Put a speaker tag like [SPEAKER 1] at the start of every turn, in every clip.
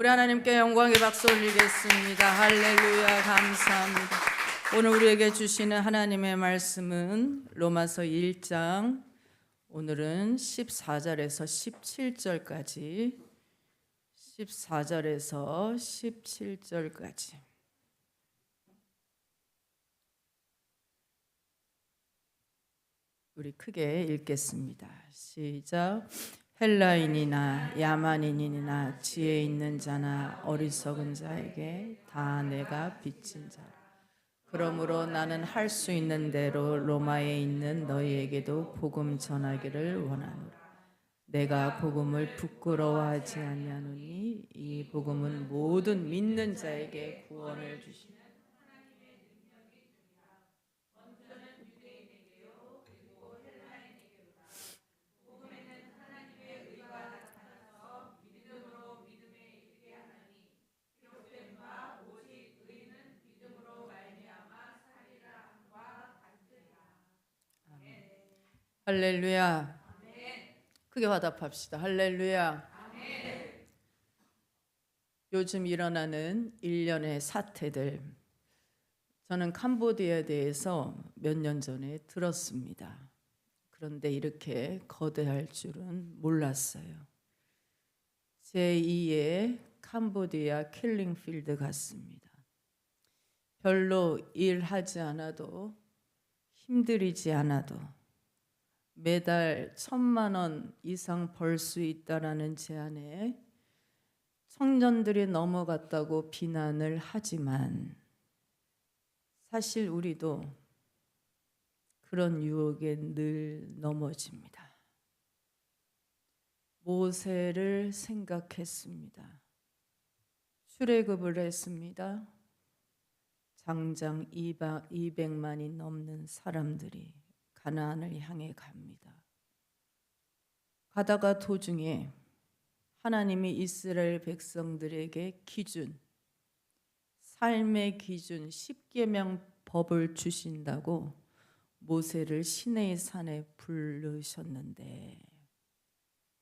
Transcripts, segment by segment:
[SPEAKER 1] 우리 하나님께 영광의 박수 올리겠습니다. 할렐루야, 감사합니다. 오늘 우리에게 주시는 하나님의 말씀은 로마서 1장, 오늘은 14절에서 17절까지 14절에서 17절까지 우리 크게 읽겠습니다. 시작. 헬라인이나 야만인이나 지혜 있는 자나 어리석은 자에게 다 내가 빚진 자라. 그러므로 나는 할 수 있는 대로 로마에 있는 너희에게도 복음 전하기를 원하노라. 내가 복음을 부끄러워하지 아니하노니 이 복음은 모든 믿는 자에게 구원을 주시니 할렐루야. 크게 화답합시다. 할렐루야. 요즘 일어나는 일련의 사태들, 저는 캄보디아에 대해서 몇 년 전에 들었습니다. 그런데 이렇게 거대할 줄은 몰랐어요. 제2의 캄보디아 킬링필드 같습니다. 별로 일하지 않아도 힘들이지 않아도 매달 1,000만 원 이상 벌 수 있다라는 제안에 청년들이 넘어갔다고 비난을 하지만 사실 우리도 그런 유혹에 늘 넘어집니다. 모세를 생각했습니다. 출애굽을 했습니다. 장장 200만이 넘는 사람들이 가나안을 향해 갑니다. 가다가 도중에 하나님이 이스라엘 백성들에게 기준, 삶의 기준 10계명 법을 주신다고 모세를 시내의 산에 부르셨는데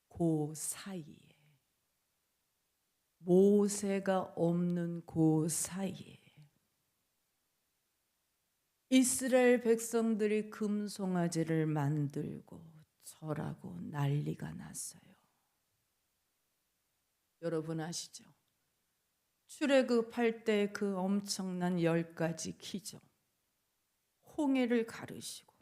[SPEAKER 1] 그 사이에, 모세가 없는 그 사이에 이스라엘 백성들이 금송아지를 만들고 절하고 난리가 났어요. 여러분 아시죠? 출애굽할 때 그 엄청난 10가지 기적, 홍해를 가르시고,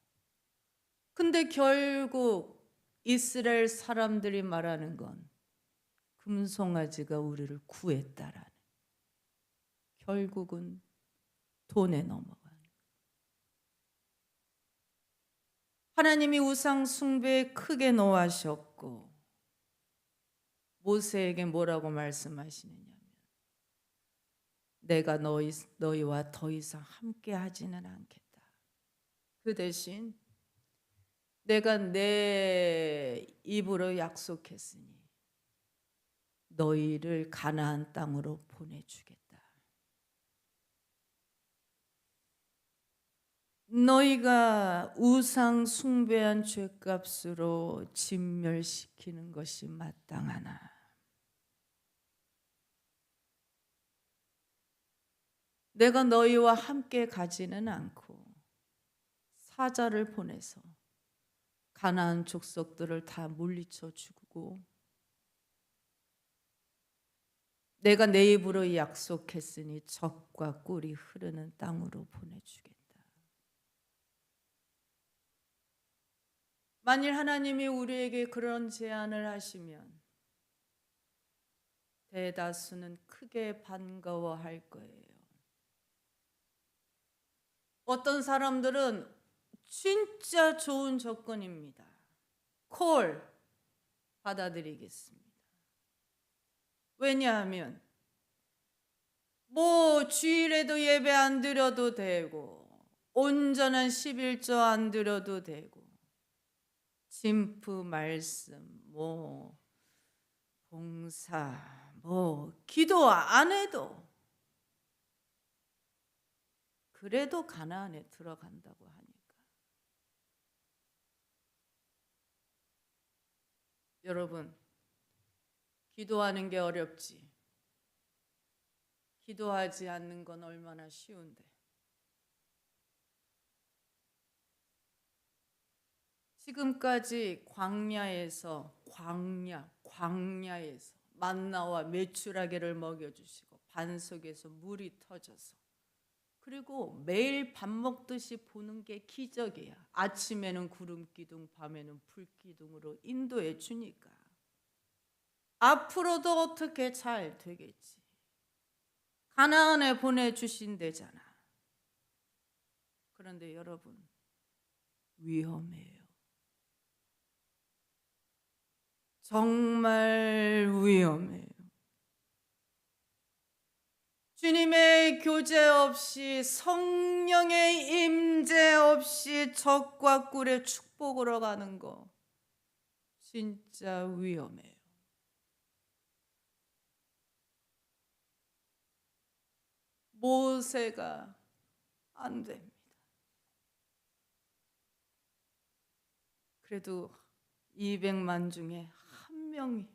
[SPEAKER 1] 근데 결국 이스라엘 사람들이 말하는 건 금송아지가 우리를 구했다라는, 결국은 돈에 넘어가는. 하나님이 우상 숭배에 크게 노하셨고 모세에게 뭐라고 말씀하시느냐면, 내가 너희와 더 이상 함께 하지는 않겠다. 그 대신 내가 내 입으로 약속했으니 너희를 가나안 땅으로 보내주겠다. 너희가 우상 숭배한 죄값으로 진멸시키는 것이 마땅하나 내가 너희와 함께 가지는 않고 사자를 보내서 가나안 족속들을 다 물리쳐 죽이고 내가 내 입으로 약속했으니 젖과 꿀이 흐르는 땅으로 보내주겠다. 만일 하나님이 우리에게 그런 제안을 하시면 대다수는 크게 반가워할 거예요. 어떤 사람들은 진짜 좋은 조건입니다. 콜 받아들이겠습니다. 왜냐하면 뭐 주일에도 예배 안 드려도 되고 온전한 11조 안 드려도 되고 진프 말씀 뭐 봉사 뭐 기도 안 해도 그래도 가나안에 들어간다고 하니까 여러분, 기도하는 게 어렵지 기도하지 않는 건 얼마나 쉬운데. 지금까지 광야에서 만나와 메추라기를 먹여주시고 반석에서 물이 터져서, 그리고 매일 밥 먹듯이 보는 게 기적이야. 아침에는 구름 기둥, 밤에는 불 기둥으로 인도해 주니까 앞으로도 어떻게 잘 되겠지. 가나안에 보내주신대잖아. 그런데 여러분, 위험해요. 정말 위험해요. 주님의 교제 없이, 성령의 임재 없이 적과 꿀의 축복으로 가는 거 진짜 위험해요. 모세가 안 됩니다. 그래도 200만 중에 한 명이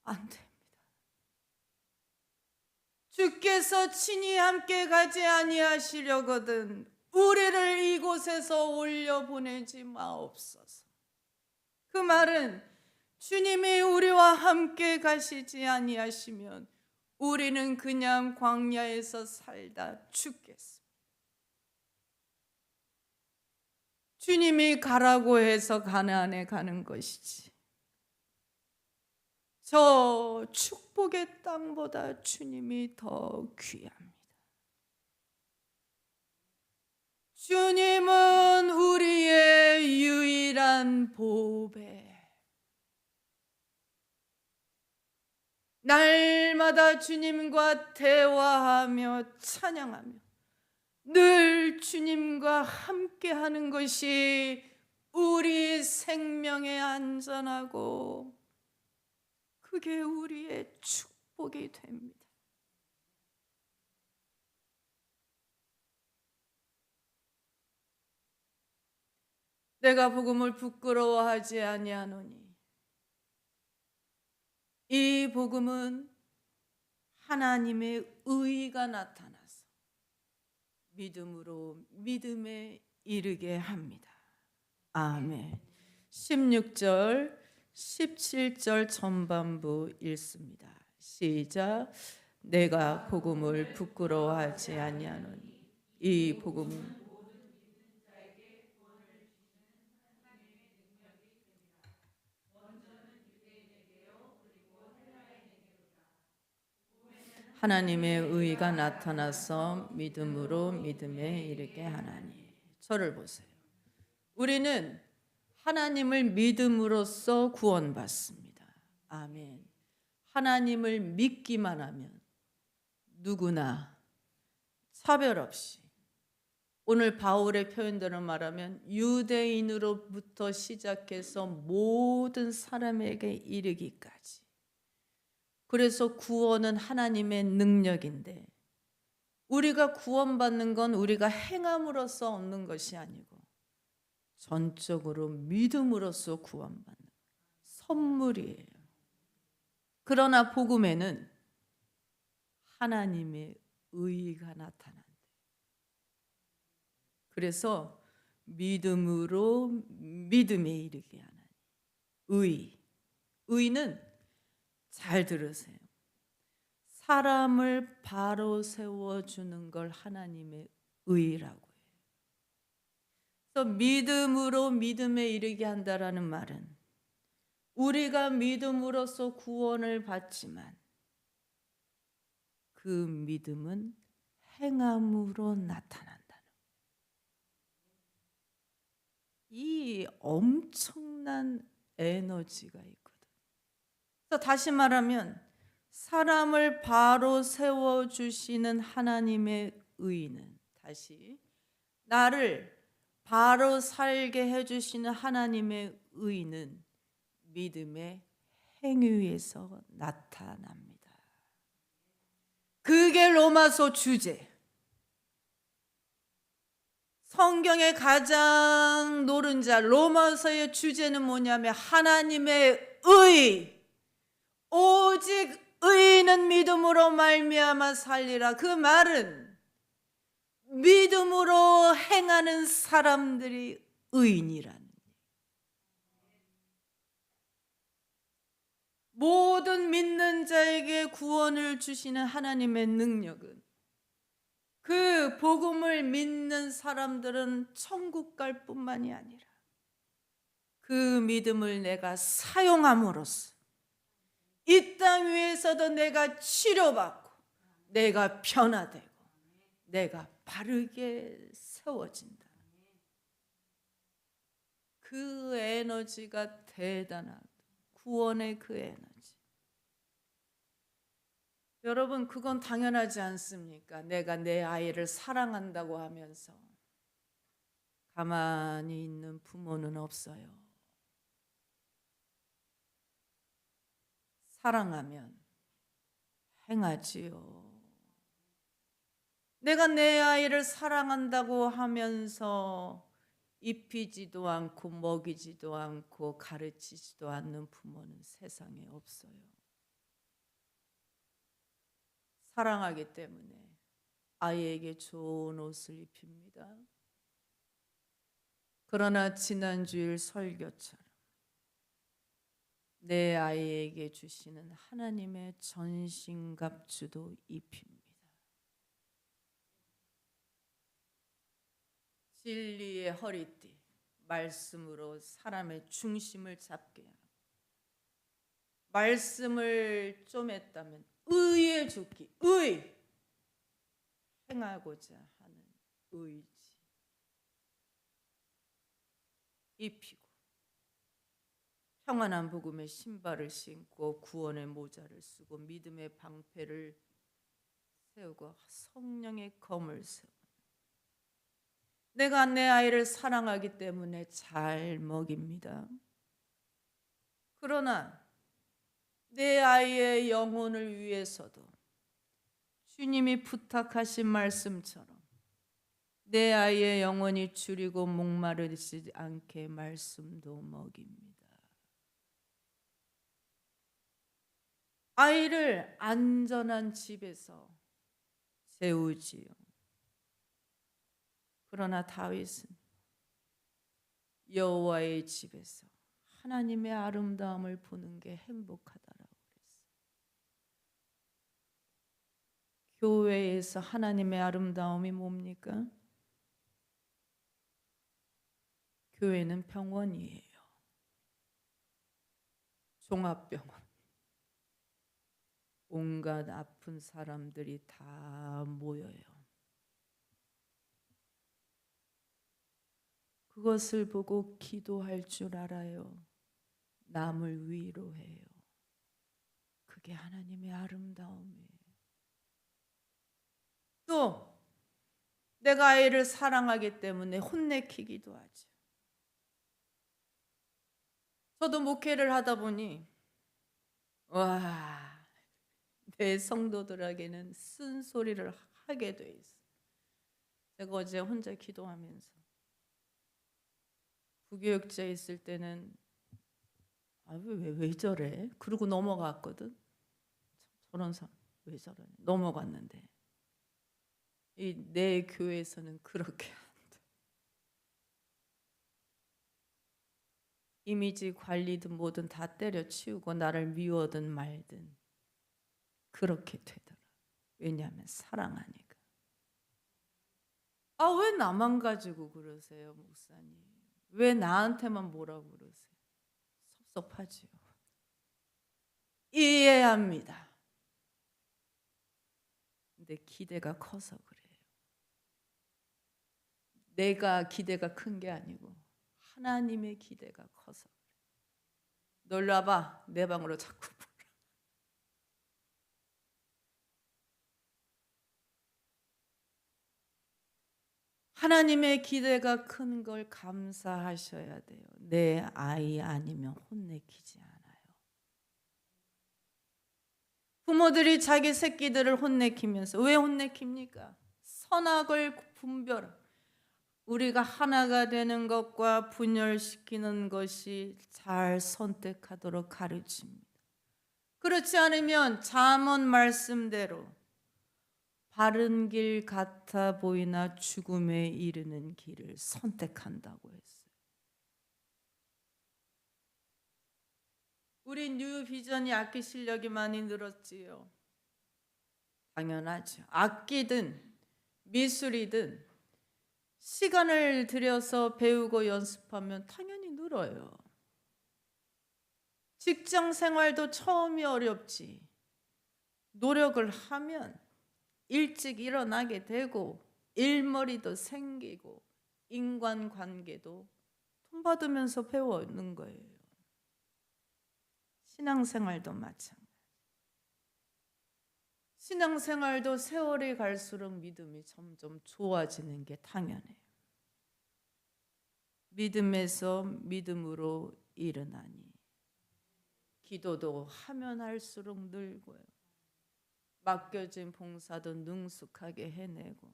[SPEAKER 1] 안 됩니다. 주께서 친히 함께 가지 아니하시려거든 우리를 이곳에서 올려보내지 마옵소서. 그 말은 주님이 우리와 함께 가시지 아니하시면 우리는 그냥 광야에서 살다 죽겠습니다. 주님이 가라고 해서 가나안에 가는 것이지, 저 축복의 땅보다 주님이 더 귀합니다. 주님은 우리의 유일한 보배. 날마다 주님과 대화하며 찬양하며 늘 주님과 함께하는 것이 우리 생명의 안전하고 그게 우리의 축복이 됩니다. 내가 복음을 부끄러워하지 아니하노니 이 복음은 하나님의 의가 나타나서 믿음으로 믿음에 이르게 합니다. 아멘. 16절 17절 전반부 읽습니다. 시작. 내가 복음을 부끄러워하지 아니하노니 이 복음은 하나님의 의가 나타나서 믿음으로 믿음에 이르게 하나니. 저를 보세요. 우리는 하나님을 믿음으로써 구원받습니다. 아멘. 하나님을 믿기만 하면 누구나 차별 없이, 오늘 바울의 표현대로 말하면 유대인으로부터 시작해서 모든 사람에게 이르기까지. 그래서 구원은 하나님의 능력인데, 우리가 구원받는 건 우리가 행함으로써 얻는 것이 아니고 전적으로 믿음으로써 구원받는 선물이에요. 그러나 복음에는 하나님의 의가 나타난다. 그래서 믿음으로 믿음에 이르게 하나니. 의는 잘 들으세요. 사람을 바로 세워주는 걸 하나님의 의라고 해요. 그래서 믿음으로 믿음에 이르게 한다라는 말은 우리가 믿음으로써 구원을 받지만 그 믿음은 행함으로 나타난다는 거예요. 이 엄청난 에너지가 있거든. 그래서 다시 말하면 사람을 바로 세워주시는 하나님의 의는, 다시 나를 바로 살게 해주시는 하나님의 의는 믿음의 행위에서 나타납니다. 그게 로마서 주제. 성경의 가장 노른자 로마서의 주제는 뭐냐면 하나님의 의. 오직 의인은 믿음으로 말미암아 살리라. 그 말은 믿음으로 행하는 사람들이 의인이라는, 모든 믿는 자에게 구원을 주시는 하나님의 능력은 그 복음을 믿는 사람들은 천국 갈 뿐만이 아니라 그 믿음을 내가 사용함으로써 이 땅 위에서도 내가 치료받고 내가 변화되고 내가 바르게 세워진다. 그 에너지가 대단하다. 구원의 그 에너지. 여러분, 그건 당연하지 않습니까? 내가 내 아이를 사랑한다고 하면서 가만히 있는 부모는 없어요. 사랑하면 행하지요. 내가 내 아이를 사랑한다고 하면서 입히지도 않고 먹이지도 않고 가르치지도 않는 부모는 세상에 없어요. 사랑하기 때문에 아이에게 좋은 옷을 입힙니다. 그러나 지난주일 설교처럼 내 아이에게 주시는 하나님의 전신갑주도 입힙니다. 진리의 허리띠, 말씀으로 사람의 중심을 잡게 하고, 말씀을 좀 했다면 의에 죽기, 의, 행하고자 하는 의지 입히고, 평안한 복음의 신발을 신고 구원의 모자를 쓰고 믿음의 방패를 세우고 성령의 검을 세우고, 내가 내 아이를 사랑하기 때문에 잘 먹입니다. 그러나 내 아이의 영혼을 위해서도 주님이 부탁하신 말씀처럼 내 아이의 영혼이 줄이고 목마르지 않게 말씀도 먹입니다. 아이를 안전한 집에서 재우지요. 그러나 다윗은 여호와의 집에서 하나님의 아름다움을 보는 게 행복하다라고 그랬어요. 교회에서 하나님의 아름다움이 뭡니까? 교회는 병원이에요. 종합병원. 온갖 아픈 사람들이 다 모여요. 그것을 보고 기도할 줄 알아요. 남을 위로해요. 그게 하나님의 아름다움이에요. 또 내가 아이를 사랑하기 때문에 혼내키기도 하죠. 저도 목회를 하다 보니 내 성도들에게는 쓴소리를 하게 돼 있어요. 제가 어제 혼자 기도하면서 부교육자에 있을 때는 왜 저래? 그러고 넘어갔거든. 저런 사람 왜 저러냐? 넘어갔는데 내 교회에서는 그렇게 안 돼. 이미지 관리든 뭐든 다 때려치우고 나를 미워든 말든 그렇게 되더라. 왜냐하면 사랑하니까. 왜 나만 가지고 그러세요, 목사님? 왜 나한테만 뭐라고 그러세요? 섭섭하지요. 이해합니다. 근데 기대가 커서 그래요. 내가 기대가 큰 게 아니고 하나님의 기대가 커서 그래요. 놀러 와봐. 내 방으로 자꾸 보라. 하나님의 기대가 큰 걸 감사하셔야 돼요. 내 아이 아니면 혼내키지 않아요. 부모들이 자기 새끼들을 혼내키면서 왜 혼내킵니까? 선악을 분별하고 우리가 하나가 되는 것과 분열시키는 것이 잘 선택하도록 가르칩니다. 그렇지 않으면 잠언 말씀대로 바른 길 같아 보이나 죽음에 이르는 길을 선택한다고 했어요. 우리 뉴 비전이 악기 실력이 많이 늘었지요. 당연하죠. 악기든 미술이든 시간을 들여서 배우고 연습하면 당연히 늘어요. 직장 생활도 처음이 어렵지. 노력을 하면 일찍 일어나게 되고 일머리도 생기고 인간관계도 돈 받으면서 배우는 거예요. 신앙생활도 마찬가지. 신앙생활도 세월이 갈수록 믿음이 점점 좋아지는 게 당연해요. 믿음에서 믿음으로 일어나니 기도도 하면 할수록 늘고요. 맡겨진 봉사도 능숙하게 해내고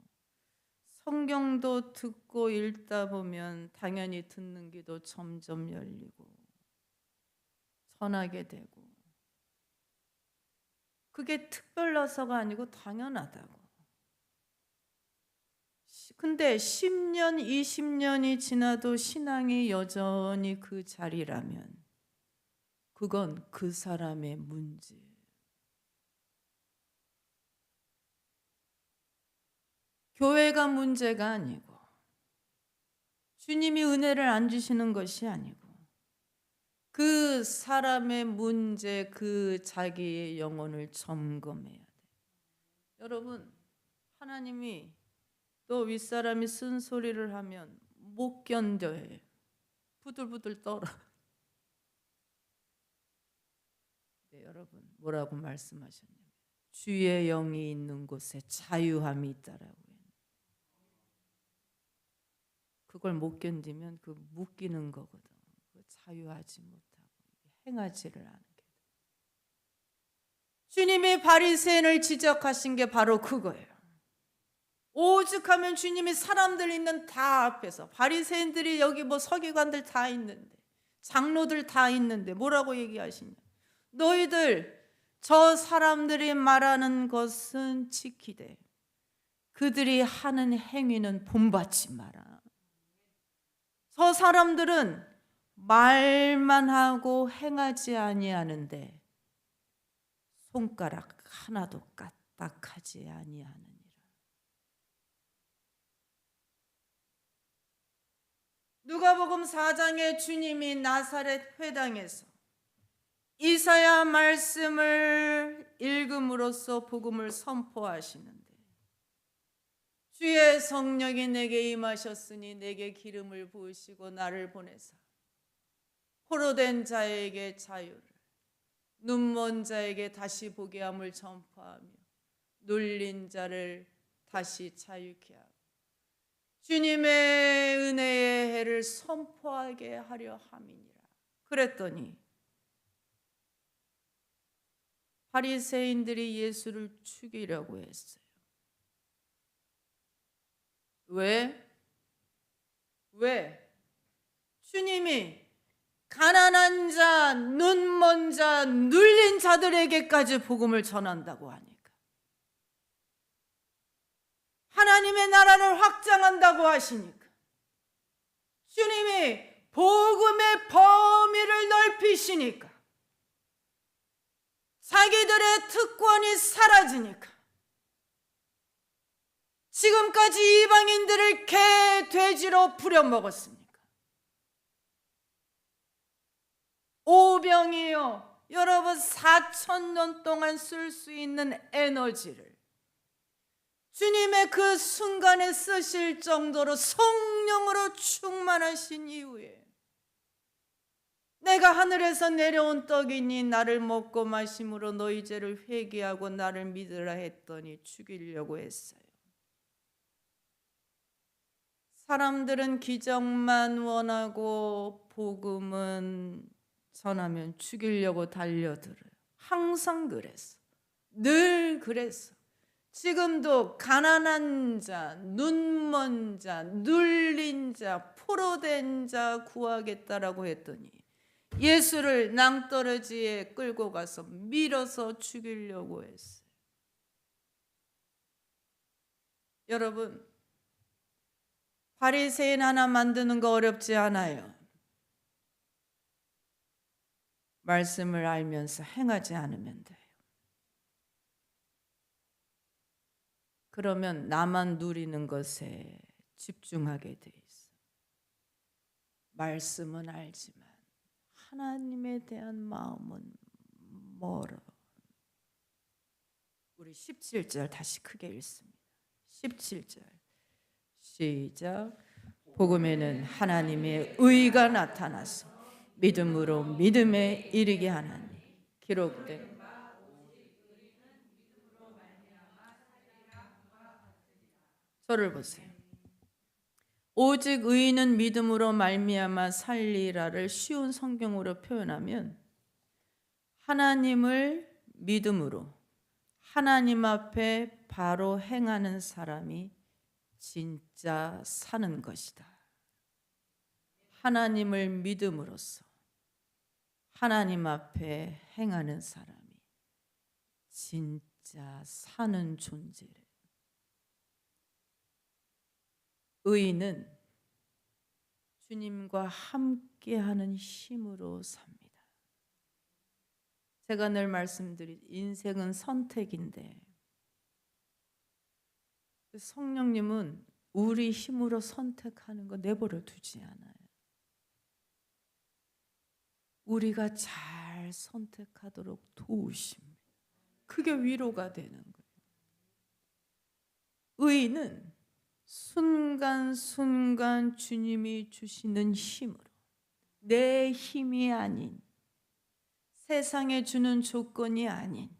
[SPEAKER 1] 성경도 듣고 읽다 보면 당연히 듣는 귀도 점점 열리고 전하게 되고 그게 특별해서가 아니고 당연하다고. 근데 10년, 20년이 지나도 신앙이 여전히 그 자리라면 그건 그 사람의 문제예요. 교회가 문제가 아니고 주님이 은혜를 안 주시는 것이 아니고 그 사람의 문제, 그 자기의 영혼을 점검해야 돼요. 여러분, 하나님이 또 윗사람이 쓴소리를 하면 못 견뎌요. 부들부들 떨어. 네, 여러분 뭐라고 말씀하셨냐면 주의 영이 있는 곳에 자유함이 있다라고 해요. 그걸 못 견디면 그 묶이는 거거든. 자유하지 못하고 행하지를 않게 돼. 주님이 바리새인을 지적하신 게 바로 그거예요. 오죽하면 주님이 사람들 있는 다 앞에서 바리새인들이 여기 뭐 서기관들 다 있는데 장로들 다 있는데 뭐라고 얘기하시냐? 너희들 저 사람들이 말하는 것은 지키되 그들이 하는 행위는 본받지 마라. 저 사람들은 말만 하고 행하지 아니하는데 손가락 하나도 까딱하지 아니하느니라. 누가복음 4장에 주님이 나사렛 회당에서 이사야 말씀을 읽음으로써 복음을 선포하시는데 주의 성령이 내게 임하셨으니 내게 기름을 부으시고 나를 보내사 포로된 자에게 자유를 눈먼 자에게 다시 보게 함을 전파하며 눌린 자를 다시 자유케 하고 주님의 은혜의 해를 선포하게 하려 함이니라. 그랬더니 바리새인들이 예수를 죽이려고 했어요. 왜? 주님이 가난한 자, 눈먼 자, 눌린 자들에게까지 복음을 전한다고 하니까. 하나님의 나라를 확장한다고 하시니까. 주님이 복음의 범위를 넓히시니까. 자기들의 특권이 사라지니까. 지금까지 이방인들을 개, 돼지로 부려먹었습니까? 오병이요. 여러분 4,000년 동안 쓸 수 있는 에너지를 주님의 그 순간에 쓰실 정도로 성령으로 충만하신 이후에 내가 하늘에서 내려온 떡이니 나를 먹고 마심으로 너희 죄를 회개하고 나를 믿으라 했더니 죽이려고 했어요. 사람들은 기적만 원하고 복음은 전하면 죽이려고 달려들어요. 항상 그랬어. 늘 그랬어. 지금도 가난한 자, 눈먼 자, 눌린 자, 포로된 자 구하겠다라고 했더니 예수를 낭떠러지에 끌고 가서 밀어서 죽이려고 했어요. 여러분, 바리새인 하나 만드는 거 어렵지 않아요. 말씀을 알면서 행하지 않으면 돼요. 그러면 나만 누리는 것에 집중하게 돼 있어. 말씀은 알지만 하나님에 대한 마음은 멀어. 우리 17절 다시 크게 읽습니다. 17절 시작. 복음에는 하나님의 의가 나타나서 믿음으로 믿음에 이르게 하나니 기록된 저를 보세요. 오직 의인은 믿음으로 말미암아 살리라를 쉬운 성경으로 표현하면 하나님을 믿음으로 하나님 앞에 바로 행하는 사람이 진짜 사는 것이다. 하나님을 믿음으로써 하나님 앞에 행하는 사람이 진짜 사는 존재래. 의인은 주님과 함께하는 힘으로 삽니다. 제가 늘 말씀드린 인생은 선택인데 성령님은 우리 힘으로 선택하는 거 내버려 두지 않아요. 우리가 잘 선택하도록 도우십니다. 그게 위로가 되는 거예요. 의인은 순간순간 주님이 주시는 힘으로 내 힘이 아닌 세상에 주는 조건이 아닌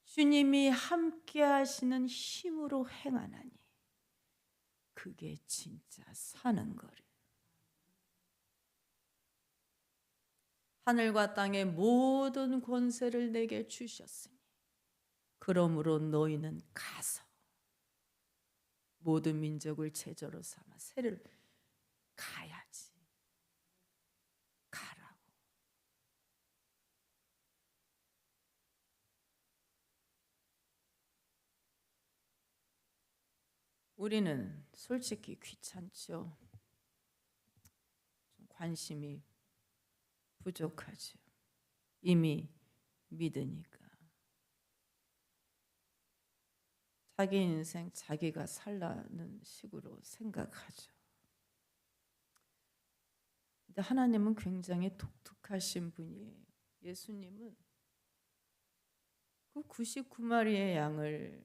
[SPEAKER 1] 주님이 함께 하시는 힘으로 행하나니 그게 진짜 사는 거래요. 하늘과 땅의 모든 권세를 내게 주셨으니 그러므로 너희는 가서 모든 민족을 제자로 삼아 세를 가야지. 가라고. 우리는 솔직히 귀찮죠. 좀 관심이 부족하죠. 이미 믿으니까. 자기 인생 자기가 살라는 식으로 생각하죠. 근데 하나님은 굉장히 독특하신 분이에요. 예수님은 그 99마리의 양을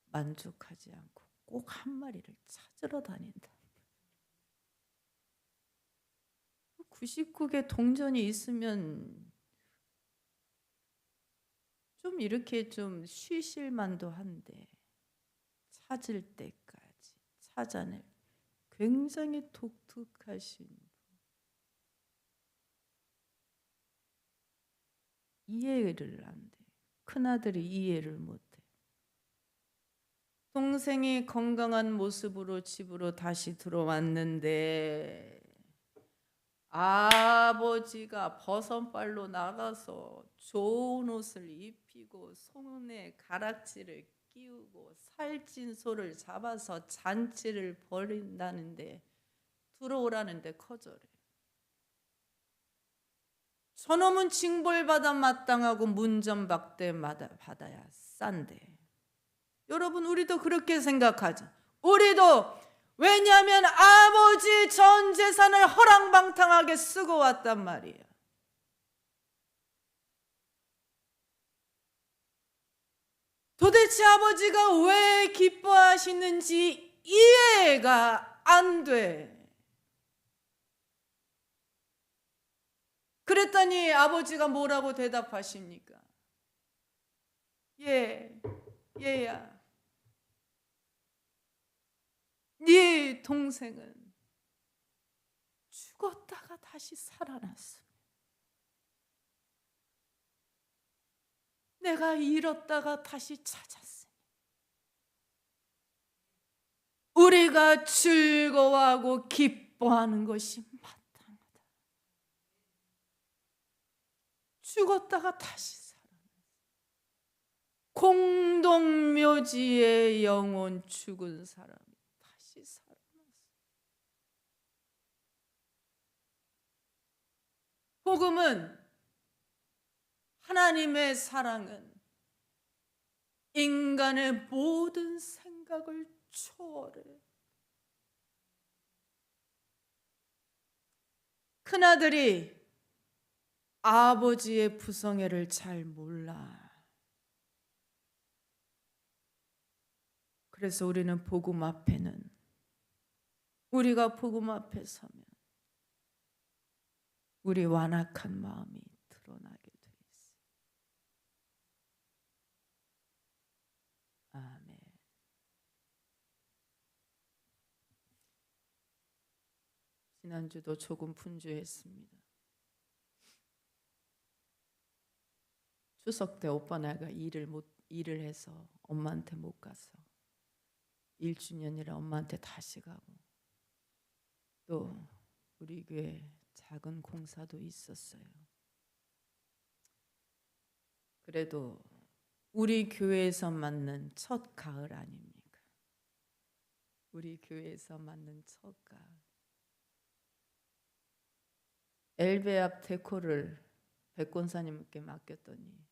[SPEAKER 1] 만족하지 않고 꼭 한 마리를 찾으러 다닌다. 99개 동전이 있으면 좀 이렇게 좀 쉬실 만도 한데 찾을 때까지 찾아낼 굉장히 독특하신 분. 이해를 안 돼. 큰아들이 이해를 못해. 동생이 건강한 모습으로 집으로 다시 들어왔는데 아버지가 버선발로 나가서 좋은 옷을 입히고 손에 가락지를 끼우고 살찐 소를 잡아서 잔치를 벌인다는데 들어오라는데 거절해. 저놈은 징벌받아 마땅하고 문전박대 받아야 싼데. 여러분 우리도 그렇게 생각하죠. 우리도 왜냐하면 아버지 전 재산을 허랑방탕하게 쓰고 왔단 말이에요. 도대체 아버지가 왜 기뻐하시는지 이해가 안 돼. 그랬더니 아버지가 뭐라고 대답하십니까? 얘야. 네 동생은 죽었다가 다시 살아났어. 내가 잃었다가 다시 찾았으니 우리가 즐거워하고 기뻐하는 것이 마땅하다. 죽었다가 다시 살아났어요. 공동묘지의 영혼 죽은 사람이 다시 살아났어요. 복음은, 하나님의 사랑은 인간의 모든 생각을 초월해. 큰아들이 아버지의 부성애를 잘 몰라. 그래서 우리는 복음 앞에는, 우리가 복음 앞에 서면 우리 완악한 마음이 드러나게 돼 있어요. 아멘. 지난주도 조금 분주했습니다. 추석 때 오빠 내가 일을 해서 엄마한테 못 가서 1주년이라 엄마한테 다시 가고, 또 우리 교회 작은 공사도 있었어요. 그래도 우리 교회에서 맞는 첫 가을 아닙니까? 우리 교회에서 맞는 첫 가을. 엘베 앞 데코를 백권사님께 맡겼더니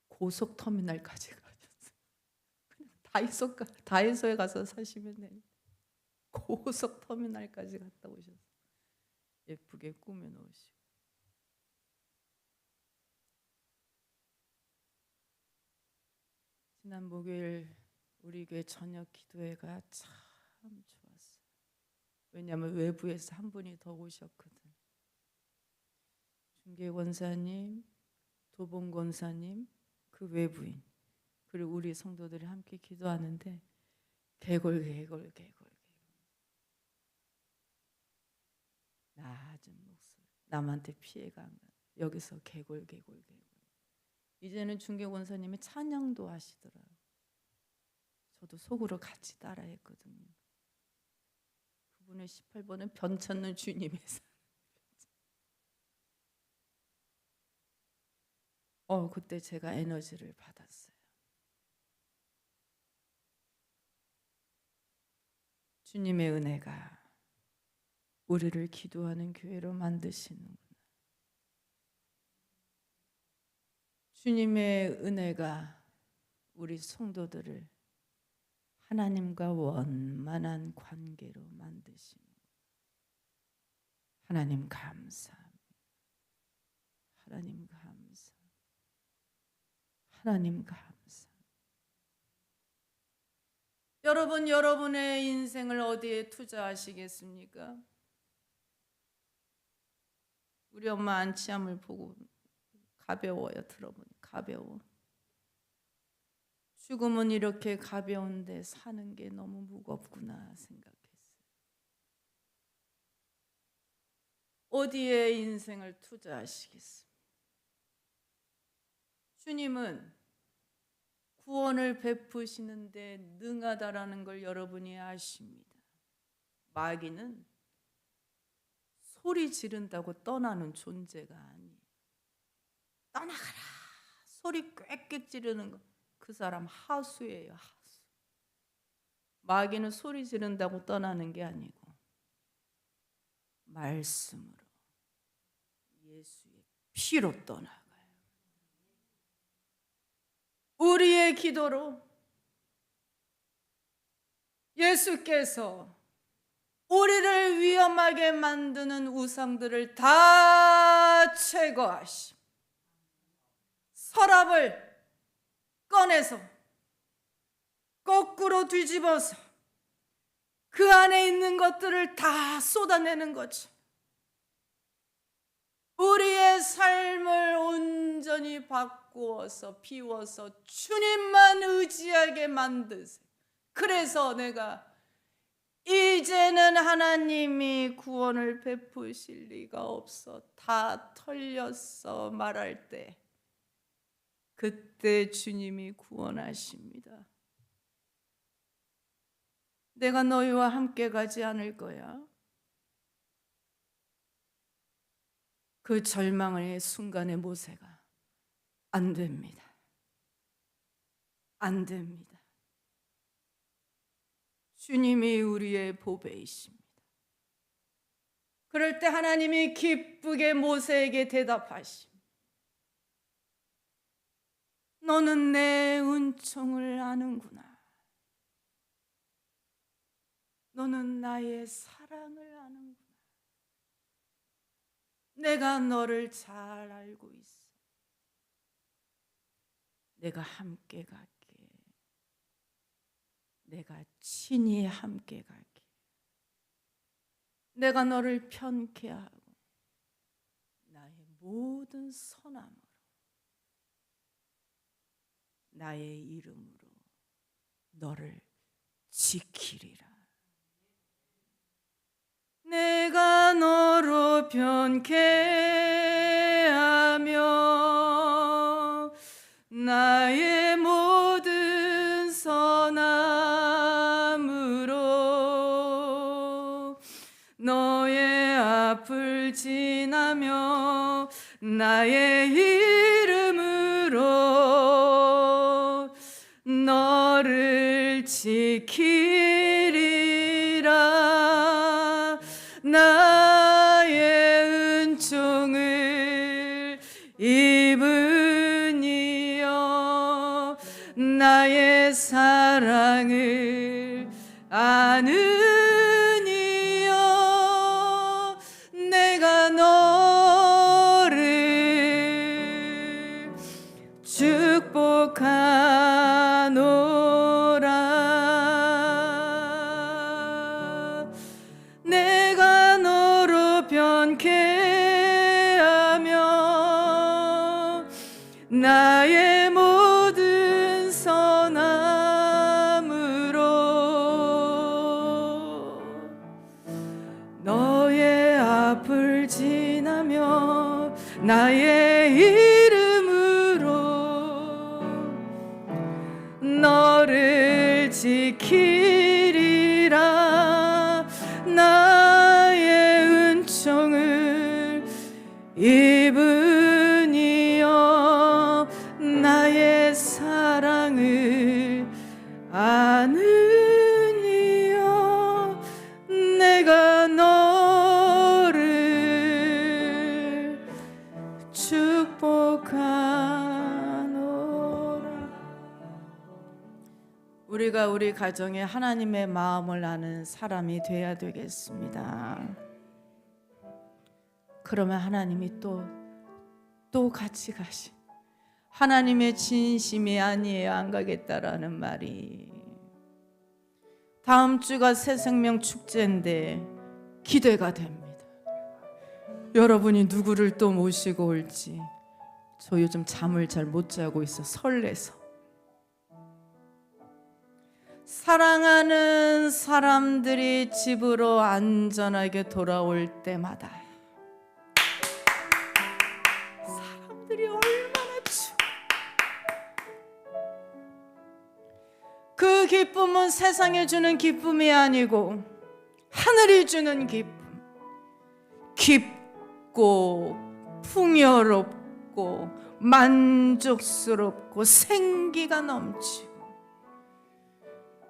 [SPEAKER 1] 고속터미널까지 가셨어요. 그냥 다이소에 가서 사시면 돼요. 고속터미널까지 갔다 오셨어요. 예쁘게 꾸며놓으시고. 지난 목요일 우리 교회 저녁 기도회가 참 좋았어요. 왜냐하면 외부에서 한 분이 더 오셨거든. 중계 권사님, 도봉 권사님, 그 외부인, 그리고 우리 성도들이 함께 기도하는데 개골 낮은 목소리, 남한테 피해가 안 가. 여기서 개골. 이제는 중계 권사님이 찬양도 하시더라고요. 저도 속으로 같이 따라했거든요. 그분의 18번은 변찮는 주님의 사랑. 그때 제가 에너지를 받았어요. 주님의 은혜가 우리를 기도하는 교회로 만드시는구나. 주님의 은혜가 우리 성도들을 하나님과 원만한 관계로 만드시는구나. 하나님 감사합니다. 하나님 감사. 하나님 감사. 여러분, 여러분의 인생을 어디에 투자하시겠습니까? 우리 엄마 안치함을 보고 가벼워요. 들어보니 가벼워. 죽음은 이렇게 가벼운데 사는 게 너무 무겁구나 생각했어요. 어디에 인생을 투자하시겠습니까? 주님은 구원을 베푸시는데 능하다라는 걸 여러분이 아십니다. 마귀는 소리 지른다고 떠나는 존재가 아니에요. 떠나가라 소리 꽥꽥 지르는 거, 그 사람 하수예요. 하수. 마귀는 소리 지른다고 떠나는 게 아니고 말씀으로, 예수의 피로 떠나가요. 우리의 기도로 예수께서 우리를 위험하게 만드는 우상들을 다 제거하시고 서랍을 꺼내서 거꾸로 뒤집어서 그 안에 있는 것들을 다 쏟아내는 거죠. 우리의 삶을 온전히 바꾸어서 비워서 주님만 의지하게 만드세요. 그래서 내가 이제는 하나님이 구원을 베푸실 리가 없어 다 털렸어 말할 때, 그때 주님이 구원하십니다. 내가 너희와 함께 가지 않을 거야. 그 절망의 순간에 모세가 안 됩니다. 안 됩니다. 주님이 우리의 보배이십니다. 그럴 때 하나님이 기쁘게 모세에게 대답하십니다. 너는 내 은총을 아는구나. 너는 나의 사랑을 아는구나. 내가 너를 잘 알고 있어. 내가 함께 갈게. 내가 친히 함께 갈게. 내가 너를 편케 하고 나의 모든 선함으로 나의 이름으로 너를 지키리라. 내가 너로 편케 하며 나의 모든 선함으로 너의 앞을 지나며 나의 이름으로 너를 지키리라. 나의 은총을 입은 이여 나의 사랑을 아는 이여 내가 너를 축복하노라. 내가 너로 편케 하며 나의 모든 선함으로 너의 앞을 지나며 나의 이름으로 너를 지키리라. 나의 은총을 입은 이여 나의 사랑을 아는 이여 내가 너를 축복하노라. 우리가 우리 가정에 하나님의 마음을 아는 사람이 되어야 되겠습니다. 그러면 하나님이 또 같이 가시. 하나님의 진심이 아니에요 안 가겠다라는 말이. 다음 주가 새생명 축제인데 기대가 됩니다. 여러분이 누구를 또 모시고 올지. 저 요즘 잠을 잘 못 자고 있어 설레서. 사랑하는 사람들이 집으로 안전하게 돌아올 때마다 사람들이 얼마나 그 기쁨은 세상이 주는 기쁨이 아니고 하늘이 주는 기쁨. 깊고 풍요롭고 만족스럽고 생기가 넘치고.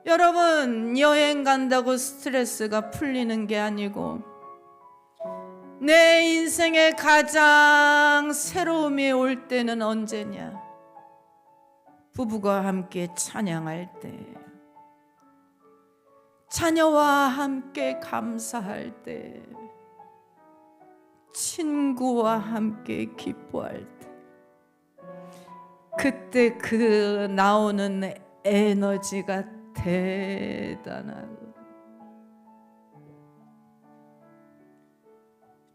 [SPEAKER 1] 여러분 여행 간다고 스트레스가 풀리는 게 아니고 내 인생에 가장 새로움이 올 때는 언제냐? 부부가 함께 찬양할 때, 자녀와 함께 감사할 때, 친구와 함께 기뻐할 때, 그때 그 나오는 에너지가 대단하고.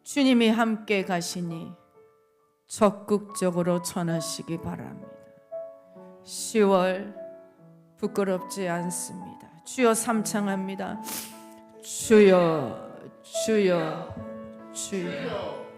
[SPEAKER 1] 주님이 함께 가시니 적극적으로 전하시기 바랍니다. 10월 부끄럽지 않습니다. 주여 삼창합니다. 주여 주여 주여.